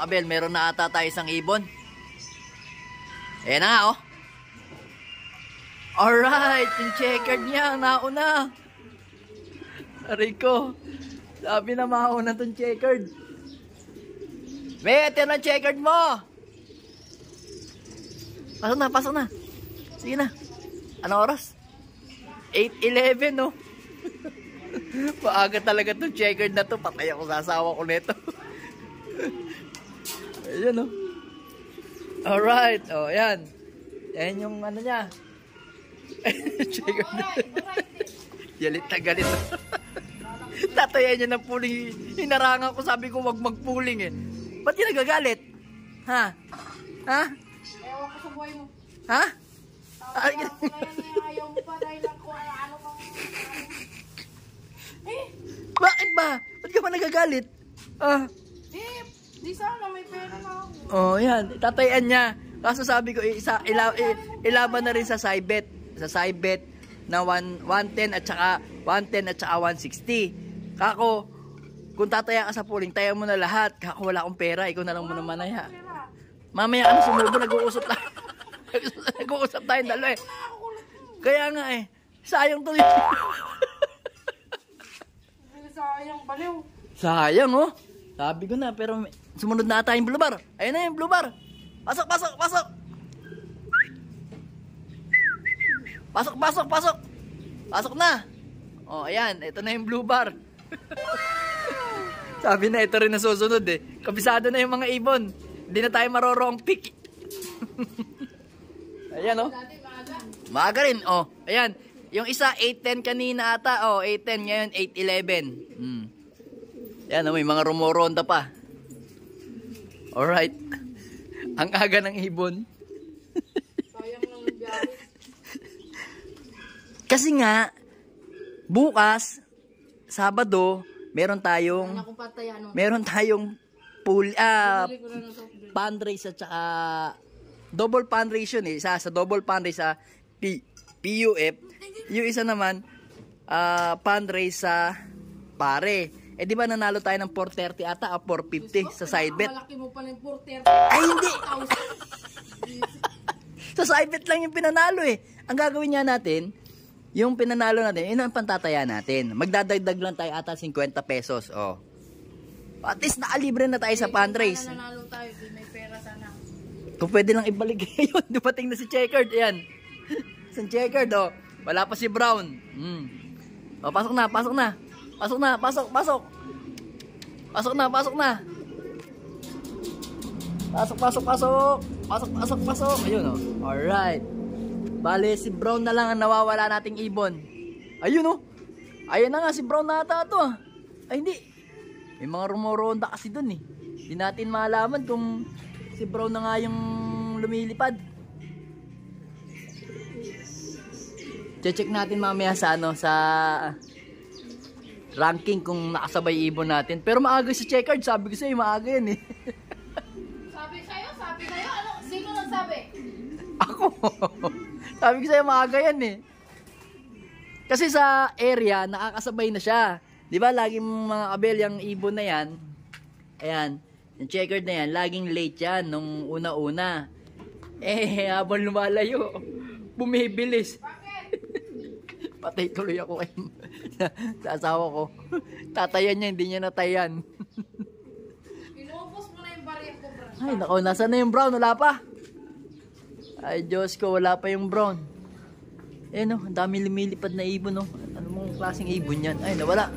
kabel, meron na ata tayo isang ibon. Ayan na nga, oh. Alright, yung checkered niya, nauna. Rico, sabi na mauna itong checkered. May, ito na checkered mo. Pasok na. Sige na. Anong oras? 8:11, no? Paaga talaga itong checkered na to. Patay ako sa asawa ko nito. Ayan, no? Alright, oh, ayan. Ayan yung ano niya. Checkered na. Galit na galit. Tatayan niya ng puling. Hinarangan ko, sabi ko wag magpuling eh. Ba't yun nagagalit? Ha? Ha? Ewan ko sa buhay mo. Ha? Ayaw mo pa dahil lang kung ano kang... Bakit ba? Ba't ka pa nagagalit? Di sana may pera na ako. Oh, yan. Tatayan niya. Kaso sabi ko, ilaban na rin sa Cybet. Sa Cybet na 110 at saka 160. Kako, kung tataya ka sa puling, taya mo na lahat. Kako, wala akong pera. Ikaw na lang muna manaya. Mamaya ano, sumubo, nag-uusap tayo. Nag-uusap tayong dalawa eh. Kaya nga eh. Sayang tuloy. Sayang, baliw. Sayang oh. Sabi ko na, pero sumunod na ata yung blue bar. Ayun na yung blue bar. Pasok. Pasok na. Oh, ayan. Ito na yung blue bar. Sabi na, ito rin na susunod eh. Kabisado na yung mga ibon. Hindi na tayo marorong pick. Ayan oh. Maaga rin. Oh, ayan. Yung isa, 8:10 kanina ata. Oh, 8:10. Ngayon, 8:11. Ayan oh, may mga rumoronda pa. Alright. Ang aga ng ibon. Sayang lang ang biyahe. Kasi nga, bukas, Sabado, meron tayong fundraise at saka double fundraise yun eh. Isa sa double fundraise sa PUF. Yung isa naman, fundraise sa pare. Eh di ba nanalo tayo ng 430 ata o 450 sa side bet? Malaki mo pa ng 430. Ay hindi! Sa side bet lang yung pinanalo eh. Ang gagawin niya natin, yung pinanalo natin, yun ang pantataya natin. Magdadagdag lang tayo ata 50 pesos. Oh. At least nakalibre na tayo sa fundraise. Kung nanalo tayo, di may pera sana. Kung pwede lang ibalik yun. Dumating na si Checkered. Ayan. Si Checkered oh. Wala pa si Brown. Oh, pasok na. Pasok na. Pasok. Pasok na. Pasok. Ayun oh. Alright. Bale, si Brown na lang ang nawawala nating ibon. Ayun oh. Ayun na nga, si Brown na ata ito. Ay hindi. May mga rumoronda kasi dun eh. Hindi natin malaman kung si Brown na nga yung lumilipad. Check natin mamaya sa ano, sa ranking kung nakasabay ibon natin. Pero maaga si Checkered, sabi ko sa'yo, maaga yan eh. Sabi sa'yo? Ano? Sino nagsabi? Ako. Sabi ko sa'yo, maaga yan eh. Kasi sa area, nakakasabay na siya. Di ba, laging mga kabel, yung ibon na yan, ayan, yung Checkered na yan, laging late yan nung una-una. Eh, habang lumalayo, bumibilis. Patay tuloy ako kay sa asawa ko. Tatayan niya, hindi niya natayan. Inubos mo na yung barya ko, bro. Ay, nako, nasa na yung Brown? Wala pa. Ay, Diyos ko, wala pa yung Brown. Eh, no, ang dami lumilipad na ibon, no. Ano mong klaseng ibon yan? Ay, nawala.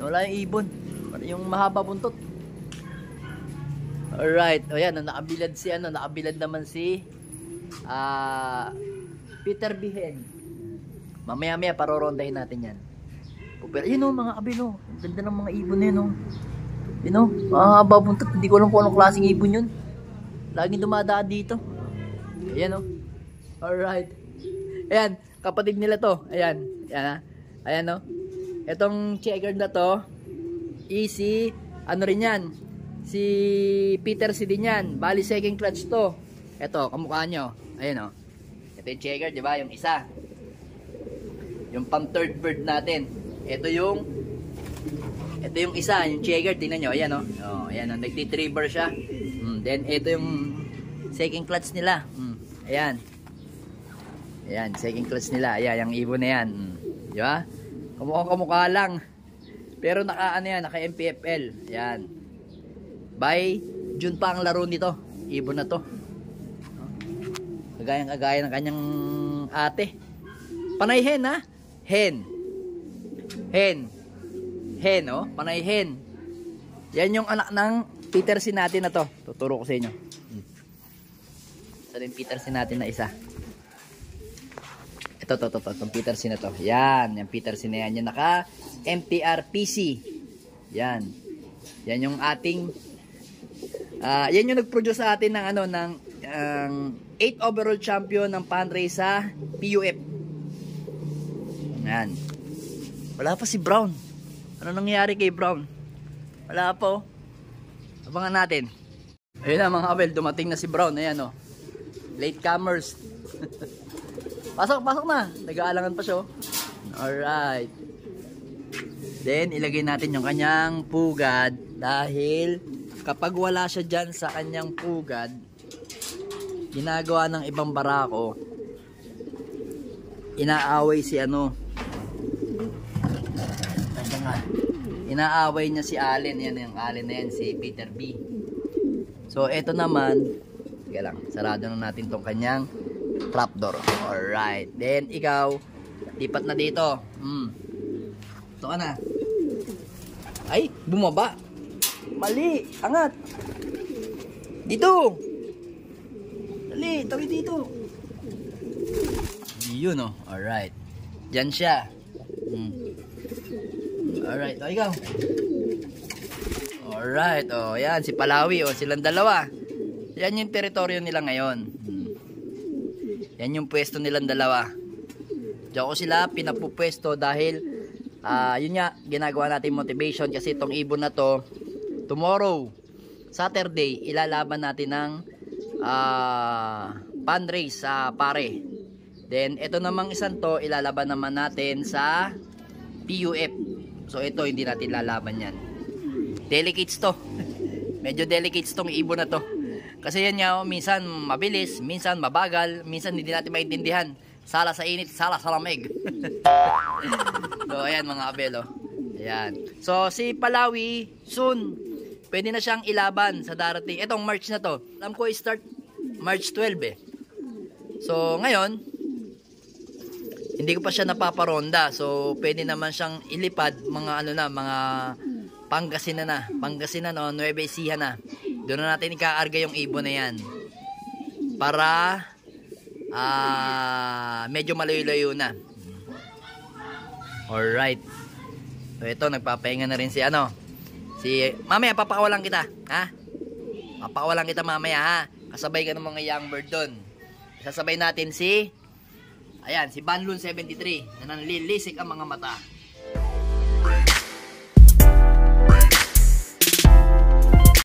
Nawala yung ibon. Yung mahaba buntot. Alright. O yan, nakabilad si, nakabilad naman si Peter Bihen. Mamaya-maya parorondahin natin yan. Pero yun o, mga kabin o. Ang ganda ng mga ibon na yun o. Yun o, mahaba buntot. Hindi ko alam kung anong klaseng ibon yun. Laging dumadaan dito. Ayan o. Alright. Ayan, kapatid nila to. Ayan. Ayan ha. Ayan o. Itong Checkered na to, easy, ano rin yan, si Peter C din yan. Bali second clutch to. Ito, kamukha nyo. Ayan o. Ito yung Checkered, di ba? Yung isa. Yung pang third bird natin. Ito yung Ito yung isa, yung checker, tingnan nyo, ayan oh. Oh, ayan oh, nagtitrigger siya. Then ito yung second clutch nila. Ayan. Ayan, second clutch nila. Ayan, yung ibon na yan. Di ba? Kamukha lang. Pero naka ano yan, naka MPFL. Ayan. By June pa ang laro nito. Ibon na to. Kagaya ng kanyang ate. Panay hen ha? Hen. Hen oh, panay hen. Yan yung anak ng Petersin natin na to. Tuturo ko sa inyo. Ito yung Petersin natin na isa. Itong Petersin na to. Yan, yung Petersin na yan. Yung naka MTRPC. Yan. Yan yung ating yan yung nag-produce sa atin ng ano ng 8 overall champion ng Panray sa PUF. Yan. Wala pa si Brown. Ano nangyari kay Brown? Wala pa oh. Abangan natin. Ayun na mga kabel, dumating na si Brown. Ayan oh. Late comers. Pasok na. Nag-aalangan pa siya oh. Alright. Then ilagay natin yung kanyang pugad dahil kapag wala siya dyan sa kanyang pugad, ginagawa ng ibang barako, inaaway si ano, inaaway niya si Allen. Yan yung Allen na yan, si Peter B. So eto naman, sige lang, sarado na natin tong kanyang trapdoor. Alright, then ikaw lipat na dito. Ito ka na. Ay, bumaba. Mali, angat. Dito. Dali, tawi dito. Yun oh. Alright. Diyan siya. Alright, o ikaw. Alright, o yan, si Palawi, o silang dalawa. Yan yung teritoryo nila ngayon. Yan yung pwesto nilang dalawa. Diyan ko sila pinapupwesto dahil yun nga, ginagawa natin motivation kasi itong ibon na to, tomorrow, Saturday, ilalaban natin ng pan race sa pare. Then, ito namang isang to, ilalaban naman natin sa PUF. So, ito, hindi natin lalaban yan. Delicates to. Medyo delicates tong ibon na to. Kasi yan nga, minsan mabilis, minsan mabagal, minsan hindi natin maintindihan. Sala sa init, sala sa lamig. So, ayan mga abelo. Ayan. So, si Palawi, soon, pwede na siyang ilaban sa darating. Itong March na to. Alam ko i-start March 12 eh. So, ngayon, hindi ko pa siya napaparonda. So, pwede naman siyang ilipad mga ano na, mga Pangasinan na. Pangasinan o Nueva Ecija na. Doon na natin ikaarga yung ibon na yan. Para medyo malayo-layo na. Alright. So, ito, nagpapahinga na rin si ano. Mamaya, papakawalan kita. Ha? Papakawalan kita mamaya, ha? Kasabay ka ng mga young bird doon. Sasabay natin si Banlun 73 na nanlilisik ang mga mata.